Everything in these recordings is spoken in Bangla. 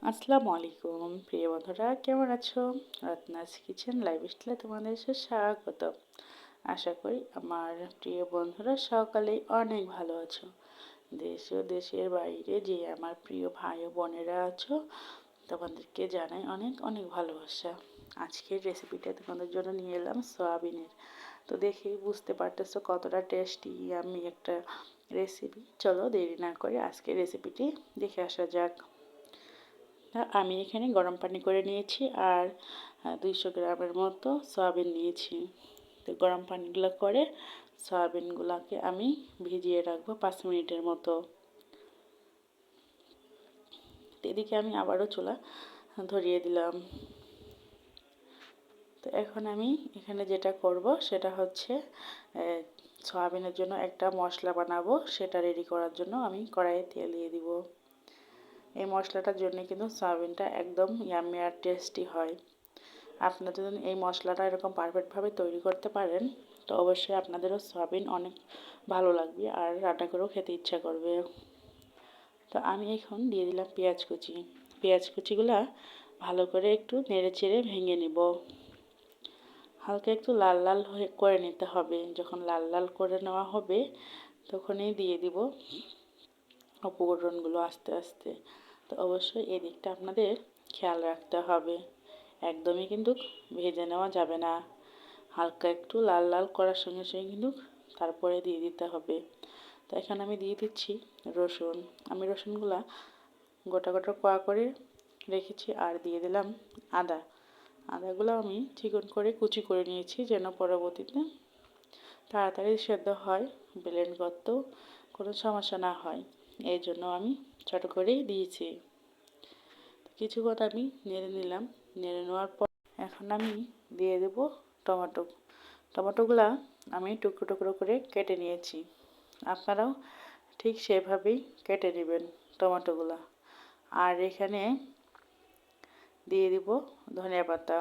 আসসালামু আলাইকুম প্রিয় বন্ধুরা, কেমন আছো? রত্নাস কিচেন লাইফস্টাইলে তোমাদের স্বাগত। আশা করি আমার প্রিয় বন্ধুরা সকালেই অনেক ভালো আছো। দেশ ও দেশের বাইরে যে আমার প্রিয় ভাই ও বোনেরা আছো, তোমাদেরকে জানাই অনেক অনেক ভালোবাসা। আজকের রেসিপিটা তোমাদের জন্য নিয়ে এলাম সয়াবিনের। তো দেখেই বুঝতে পারতেছো কতটা টেস্টি আমি একটা রেসিপি। চলো দেরি না করে আজকের রেসিপিটি দেখে আসা যাক। আমি এখানে গরম পানি করে নিয়েছি আর 200 গ্রামের মতো সয়াবিন নিয়েছি। তো গরম পানিগুলো করে সয়াবিনগুলোকে আমি ভিজিয়ে রাখবো 5 মিনিটের মতো। এদিকে আমি আবারও চুলা ধরিয়ে দিলাম। তো এখন আমি এখানে যেটা করব সেটা হচ্ছে সয়াবিনের জন্য একটা মশলা বানাবো। সেটা রেডি করার জন্য আমি কড়াইয়ে তেল দিয়ে দিব। এই মশলাটার জন্য কিন্তু সয়াবিনটা একদম ইয়াম্মি আর টেস্টি হয়। আপনারা যদি এই মশলাটা এরকম পারফেক্টভাবে তৈরি করতে পারেন, তো অবশ্যই আপনাদেরও সয়াবিন অনেক ভালো লাগবে আর রান্না করেও খেতে ইচ্ছা করবে। তো আমি এখন দিয়ে দিলাম পেঁয়াজ কুচি। পেঁয়াজ কুচিগুলা ভালো করে একটু নেড়ে চেড়ে ভেঙে নিব। হালকা একটু লাল লাল করে নিতে হবে। যখন লাল লাল করে নেওয়া হবে তখনই দিয়ে দিব উপকরণগুলো আস্তে আস্তে। তো অবশ্যই এই দিকটা আপনাদের খেয়াল রাখতে হবে। একদমই কিন্তু ভেজে নেওয়া যাবে না। হালকা একটু লাল লাল করার সঙ্গে সঙ্গে কিন্তু তারপরে দিয়ে দিতে হবে। তো এখানে আমি দিয়ে দিচ্ছি রসুন। আমি রসুনগুলা গোটা গোটা কোয়া করে রেখেছি আর দিয়ে দিলাম আদা। আদাগুলো আমি চিকন করে কুচি করে নিয়েছি যেন পরবর্তীতে তাড়াতাড়ি সেদ্ধ হয়, ব্লেন্ড করতেও কোনো সমস্যা না হয়। এই জন্য আমি ছোট করেই দিয়েছি। কিছুক্ষণ আমি নেড়ে নিলাম। নেড়ে নেওয়ার পর এখন আমি দিয়ে দেব টমেটো। টমেটোগুলা আমি টুকরো টুকরো করে কেটে নিয়েছি। আপনারাও ঠিক সেভাবেই কেটে নেবেন টমেটোগুলা। আর এখানে দিয়ে দিব ধনিয়া পাতা।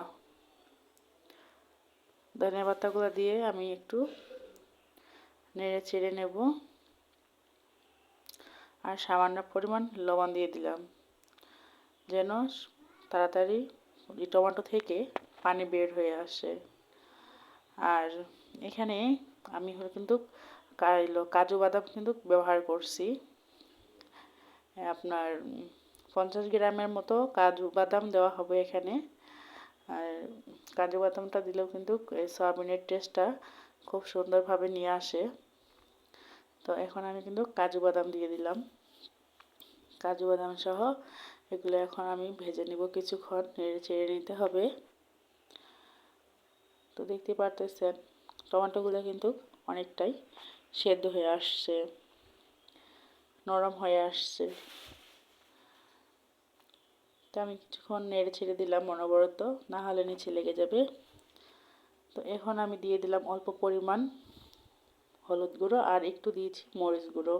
ধনিয়া পাতাগুলো দিয়ে আমি একটু নেড়ে চেড়ে নেব। আর সামান্য পরিমাণ লবণ দিয়ে দিলাম যেন তাড়াতাড়ি টমেটো থেকে পানি বের হয়ে আসে। আর এখানে আমি কিন্তু কাজু বাদাম কিন্তু ব্যবহার করছি। আপনার 50 গ্রামের মতো কাজু বাদাম দেওয়া হবে এখানে। আর কাজু বাদামটা দিলেও কিন্তু এই সয়াবিনের টেস্টটা খুব সুন্দরভাবে নিয়ে আসে। তো এখন আমি কিন্তু কাজু বাদাম দিয়ে দিলাম। কাজু বাদাম সহ এগুলো এখন আমি ভেজে নিব কিছুক্ষণ, নেড়ে চেড়ে নিতে হবে। তো দেখতে পারতেছেন টমেটোগুলো কিন্তু অনেকটাই সেদ্ধ হয়ে আসছে, নরম হয়ে আসছে। তো আমি কিছুক্ষণ নেড়ে ছেড়ে দিলাম অনবরত, না হলে নিচে লেগে যাবে। তো এখন আমি দিয়ে দিলাম অল্প পরিমাণ হলুদ গুঁড়ো আর একটু দিয়েছি মরিচ গুঁড়ো,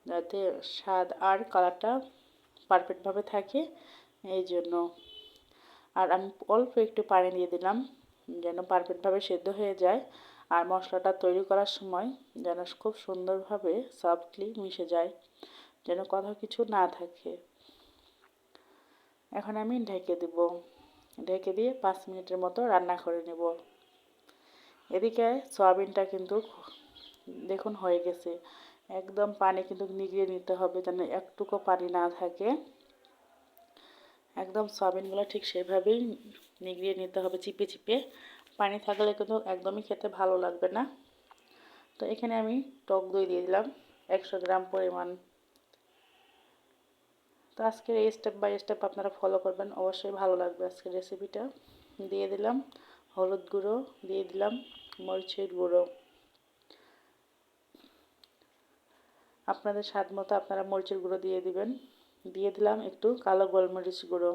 যাতে স্বাদ আর কালারটা পারফেক্টভাবে থাকে এই জন্য। আর আমি অল্প একটু পানি দিয়ে দিলাম যেন পারফেক্টভাবে সেদ্ধ হয়ে যায় আর মশলাটা তৈরি করার সময় যেন খুব সুন্দরভাবে সফটলি মিশে যায়, যেন কোথাও কিছু না থাকে। এখন আমি ঢেকে দেব। ঢেকে দিয়ে 5 মিনিটের মতো রান্না করে নেব। এদিকে সয়াবিনটা কিন্তু দেখুন হয়ে গেছে। একদম পানি কিন্তু নিগড়িয়ে নিতে হবে যেন একটুকু পানি না থাকে। একদম সয়াবিনগুলো ঠিক সেভাবেই নিগড়িয়ে নিতে হবে চিপে চিপে। পানি থাকলে কিন্তু একদমই খেতে ভালো লাগবে না। তো এখানে আমি টক দই দিয়ে দিলাম 100 গ্রাম পরিমাণ। তো আজকের এই স্টেপ বাই স্টেপ আপনারা ফলো করবেন, অবশ্যই ভালো লাগবে আজকের রেসিপিটা। দিয়ে দিলাম হলুদ গুঁড়ো, দিয়ে দিলাম মরিচের গুঁড়ো। আপনাদের স্বাদ মতো আপনারা মরিচের গুঁড়ো দিয়ে দিবেন। দিয়ে দিলাম একটু কালো গোলমরিচ গুঁড়ো,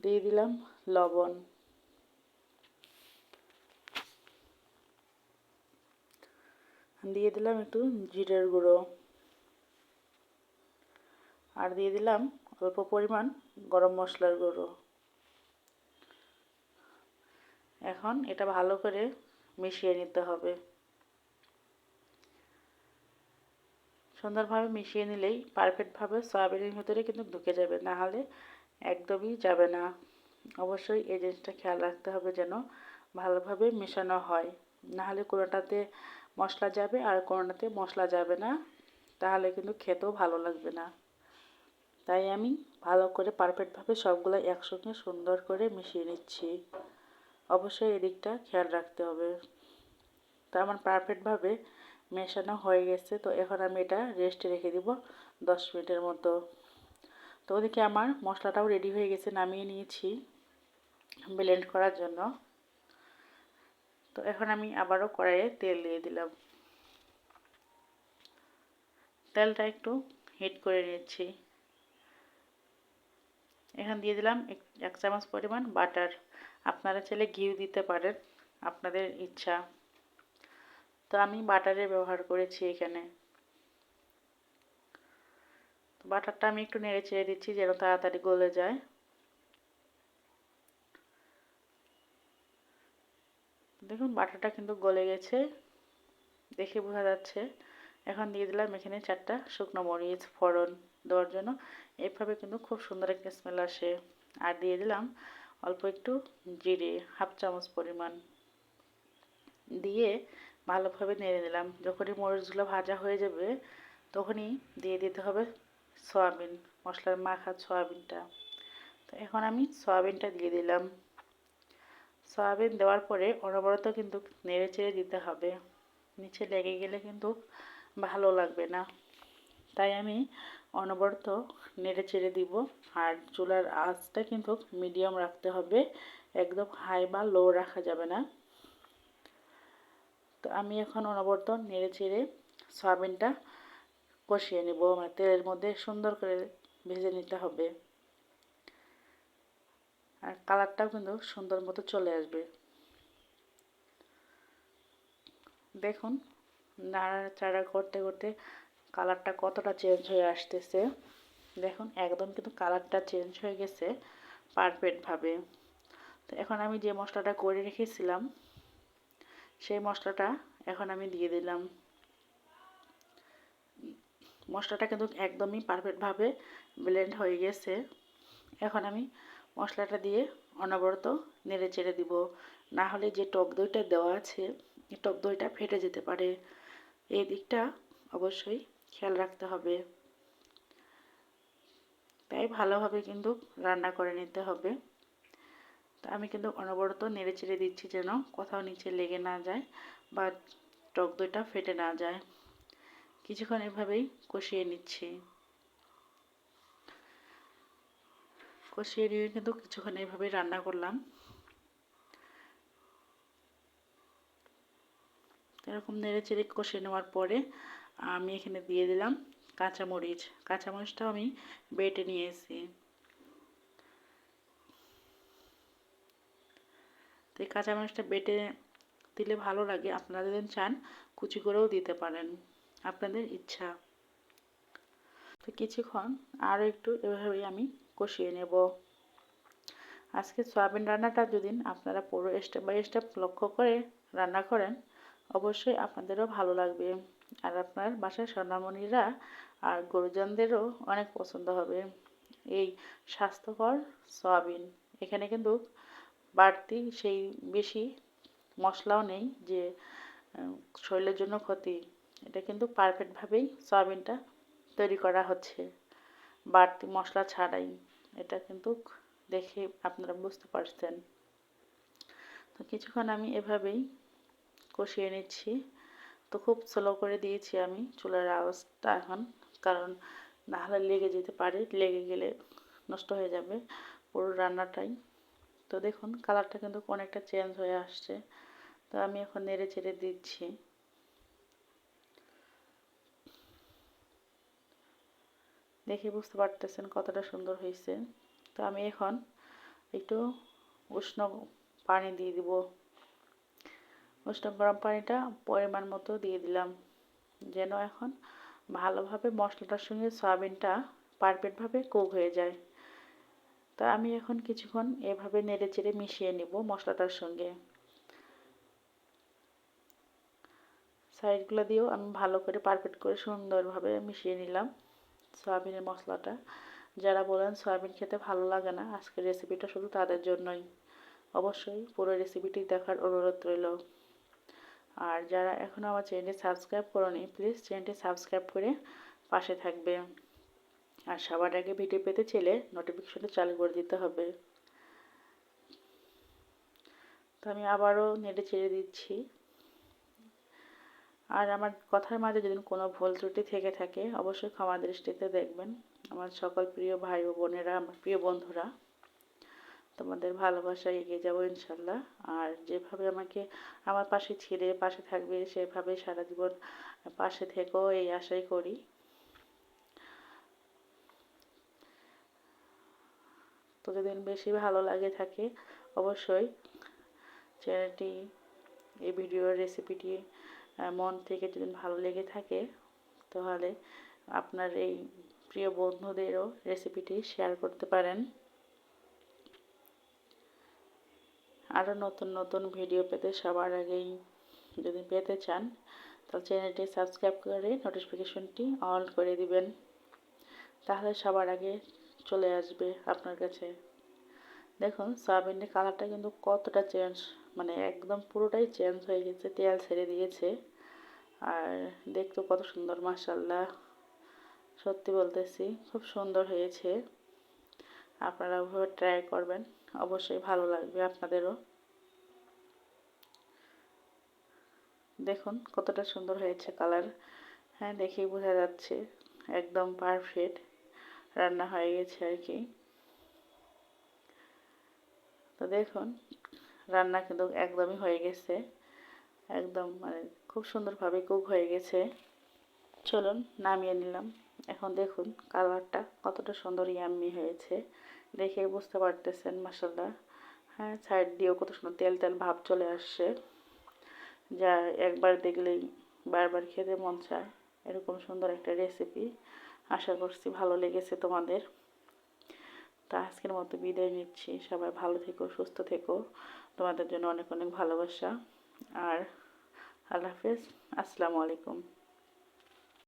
দিয়ে দিলাম লবণ, দিয়ে দিলাম একটু জিরের গুঁড়ো, আর দিয়ে দিলাম অল্প পরিমাণ গরম মশলার গুঁড়ো। এখন এটা ভালো করে মিশিয়ে নিতে হবে। সুন্দরভাবে মিশিয়ে নিলেই পারফেক্টভাবে সয়াবিনের ভিতরে কিন্তু ঢুকে যাবে, না হলে একদমই যাবে না। অবশ্যই এই জিনিসটা খেয়াল রাখতে হবে যেন ভালোভাবে মেশানো হয়, না হলে কোনোটাতে মশলা যাবে আর কোনোটাতে মশলা যাবে না, তাহলে কিন্তু খেতেও ভালো লাগবে না। তাই আমি ভালো করে পারফেক্টভাবে সবগুলো একসঙ্গে সুন্দর করে মিশিয়ে নিচ্ছি। অবশ্যই এদিকটা খেয়াল রাখতে হবে। তো আমার পারফেক্টভাবে মেশানো হয়ে গেছে। তো এখন আমি এটা রেস্টে রেখে দিব 10 মিনিটের মতো। তো ওদিকে আমার মশলাটাও রেডি হয়ে গেছে, নামিয়ে নিয়েছি ব্লেন্ড করার জন্য। তো এখন আমি আবারও কড়াইয়ে তেল দিয়ে দিলাম। তেলটা একটু হিট করে নিচ্ছি। এখন দিয়ে দিলাম 1 চামচ পরিমাণ বাটার। আপনারা চাইলে ঘিও দিতে পারেন, আপনাদের ইচ্ছা। তো আমি বাটারের ব্যবহার করেছি এখানে। তো বাটারটা আমি একটু নেড়ে চেড়ে দিচ্ছি যেন তাড়াতাড়ি গলে যায়। দেখুন বাটারটা কিন্তু গলে গেছে, দেখে বোঝা যাচ্ছে। এখন দিয়ে দিলাম এখানে 4টা শুকনো মরিচ ফোড়ন দেওয়ার জন্য, এইভাবে কিন্তু খুব সুন্দর একটা স্মেল আসে। আর দিয়ে দিলাম অল্প একটু জিরে, 1/2 চামচ পরিমাণ দিয়ে ভালোভাবে নেড়ে দিলাম। যখনই মরিচগুলো ভাজা হয়ে যাবে তখনই দিয়ে দিতে হবে সয়াবিন, মশলার মাখা সয়াবিনটা। তো এখন আমি সয়াবিনটা দিয়ে দিলাম। সয়াবিন দেওয়ার পরে অনবরত কিন্তু নেড়ে চেড়ে দিতে হবে, নিচে লেগে গেলে কিন্তু ভালো লাগবে না। তাই আমি অনবরত নেড়ে চেড়ে দিব। আর চুলার আঁচটা কিন্তু মিডিয়াম রাখতে হবে, একদম হাই বা লো রাখা যাবে না। তো আমি এখন অনবরত নেড়ে চেড়ে সয়াবিনটা কষিয়ে নেব, মানে তেলের মধ্যে সুন্দর করে ভেজে নিতে হবে। আর কালারটাও কিন্তু সুন্দর মতো চলে আসবে। দেখুন নাড়াচাড়া করতে করতে কালারটা কতটা চেঞ্জ হয়ে আসতেছে। দেখুন একদম কিন্তু কালারটা চেঞ্জ হয়ে গেছে পারফেক্টভাবে। তো এখন আমি যে মশলাটা করে রেখেছিলাম সেই মশলাটা এখন আমি দিয়ে দিলাম। মশলাটা কিন্তু একদমই পারফেক্টভাবে ব্লেন্ড হয়ে গেছে। এখন আমি মশলাটা দিয়ে অনবরত নেড়ে চেড়ে দিব, না হলে যে টক দইটা দেওয়া আছে এই টক দইটা ফেটে যেতে পারে। এই দিকটা অবশ্যই খেয়াল রাখতে হবে। তাই ভালোভাবে কিন্তু রান্না করে নিতে হবে। তো আমি কিন্তু অনবরত নেড়ে চেড়ে দিচ্ছি যেন কোথাও নিচে লেগে না যায় বা টক দইটা ফেটে না যায়। কিছুক্ষণ এভাবেই কষিয়ে নিচ্ছি। কষিয়ে নিয়ে কিন্তু কিছুক্ষণ এভাবেই রান্না করলাম। এরকম নেড়ে চেড়ে কষিয়ে নেওয়ার পরে আমি এখানে দিয়ে দিলাম কাঁচামরিচ। কাঁচামরিচটাও আমি বেটে নিয়েছি। তো এই কাঁচামরিচটা বেটে দিলে ভালো লাগে, আপনারা যদি চান কুচি করেও দিতে পারেন, আপনাদের ইচ্ছা। তো কিছুক্ষণ আরও একটু এভাবেই আমি কষিয়ে নেব। আজকে সয়াবিন রান্নাটা যদি আপনারা পুরো স্টেপ বাই স্টেপ লক্ষ্য করে রান্না করেন অবশ্যই আপনাদেরও ভালো লাগবে। আর আপনার বাসার সোনামণিরা আর গুরুজনদেরও অনেক পছন্দ হবে এই স্বাস্থ্যকর সয়াবিন। এখানে কিন্তু বাড়তি সেই বেশি মশলাও নেই যে শরীরের জন্য ক্ষতি। এটা কিন্তু পারফেক্টভাবেই সয়াবিনটা তৈরি করা হচ্ছে বাড়তি মশলা ছাড়াই। এটা কিন্তু দেখে আপনারা বুঝতে পারছেন। তো কিছুক্ষণ আমি এভাবেই কষিয়ে নিচ্ছি। তো খুব স্লো করে দিয়েছি আমি চুলার আওয়াজটা এখন, কারণ না হলে লেগে যেতে পারে, লেগে গেলে নষ্ট হয়ে যাবে পুরো রান্নাটাই। তো দেখুন কালারটা কিন্তু অনেকটা চেঞ্জ হয়ে আসছে। তো আমি এখন নেড়ে চেড়ে দিচ্ছি। দেখে বুঝতে পারতেছেন কতটা সুন্দর হয়েছে। তো আমি এখন একটু উষ্ণ পানি দিয়ে দিব। উষ্ণ গরম পানিটা পরিমাণ মতো দিয়ে দিলাম যেন এখন ভালোভাবে মশলাটার সঙ্গে সয়াবিনটা পারফেক্টভাবে কুক হয়ে যায়। তা আমি এখন কিছুক্ষণ এভাবে নেড়ে চেড়ে মিশিয়ে নেব মশলাটার সঙ্গে। সাইডগুলো দিয়েও আমি ভালো করে পারফেক্ট করে সুন্দরভাবে মিশিয়ে নিলাম সয়াবিনের মশলাটা। যারা বলেন সয়াবিন খেতে ভালো লাগে না, আজকের রেসিপিটা শুধু তাদের জন্যই। অবশ্যই পুরো রেসিপিটি দেখার অনুরোধ রইল। আর যারা এখনও আমার চ্যানেলটি সাবস্ক্রাইব করোনি, প্লিজ চ্যানেলটি সাবস্ক্রাইব করে পাশে থাকবে। আর সবার আগে ভিডিও পেতে চাইলে নোটিফিকেশনটা চালু করে দিতে হবে। তো আমি আবারও নেড়ে চেড়ে দিচ্ছি। আর আমার কথার মাঝে যদি কোনো ভুল ত্রুটি থেকে থাকে অবশ্যই ক্ষমা দৃষ্টিতে দেখবেন। আমার সকল প্রিয় ভাই ও বোনেরা, আমার প্রিয় বন্ধুরা, তোমাদের ভালোবাসায় এগিয়ে যাবো ইনশাল্লাহ। আর যেভাবে আমাকে আমার পাশে ছিলে, পাশে থাকবে, সেভাবে সারা জীবন পাশে থেকেও এই আশাই করি। তো যদি বেশি ভালো লাগে থাকে অবশ্যই চ্যানেলটি, এই ভিডিওর রেসিপিটি মন থেকে যদি ভালো লেগে থাকে তাহলে আপনার এই প্রিয় বন্ধুদেরও রেসিপিটি শেয়ার করতে পারেন। আরও নতুন নতুন ভিডিও পেতে সবার আগেই যদি পেতে চান তাহলে চ্যানেলটি সাবস্ক্রাইব করে নোটিফিকেশনটি অন করে দিবেন, তাহলে সবার আগে চলে আসবে আপনার কাছে। দেখুন সয়াবিনের কালারটা কিন্তু কতটা চেঞ্জ, মানে একদম পুরোটাই চেঞ্জ হয়ে গেছে, তেল ছেড়ে দিয়েছে। আর দেখতেও কত সুন্দর, মাশাআল্লাহ, সত্যি বলতেছি খুব সুন্দর হয়েছে। আপনারা ওভাবে ট্রাই করবেন, অবশ্যই ভালো লাগবে আপনাদেরও। দেখুন কতটা সুন্দর হয়েছে কালার, হ্যাঁ দেখেই বোঝা যাচ্ছে একদম পারফেক্ট রান্না হয়ে গেছে আর কি। তো দেখুন রান্না কিন্তু একদমই হয়ে গেছে, একদম মানে খুব সুন্দরভাবে কুক হয়ে গেছে। চলুন নামিয়ে নিলাম। এখন দেখুন কালারটা কতটা সুন্দর ইয়াম্মি হয়েছে, দেখে বুঝতে পারতেছেন মাশাআল্লাহ। হ্যাঁ সাইড দিয়েও কত সুন্দর তেল তেল ভাব চলে আসছে, যা একবার দেখলেই বারবার খেতে মন চায়। এরকম সুন্দর একটা রেসিপি, আশা করছি ভালো লেগেছে তোমাদের। তা আজকের মতো বিদায় নিচ্ছি, সবাই ভালো থেকো, সুস্থ থেকো, তোমাদের জন্য অনেক অনেক ভালোবাসা। আর আল্লাহ হাফেজ, আসসালামু আলাইকুম।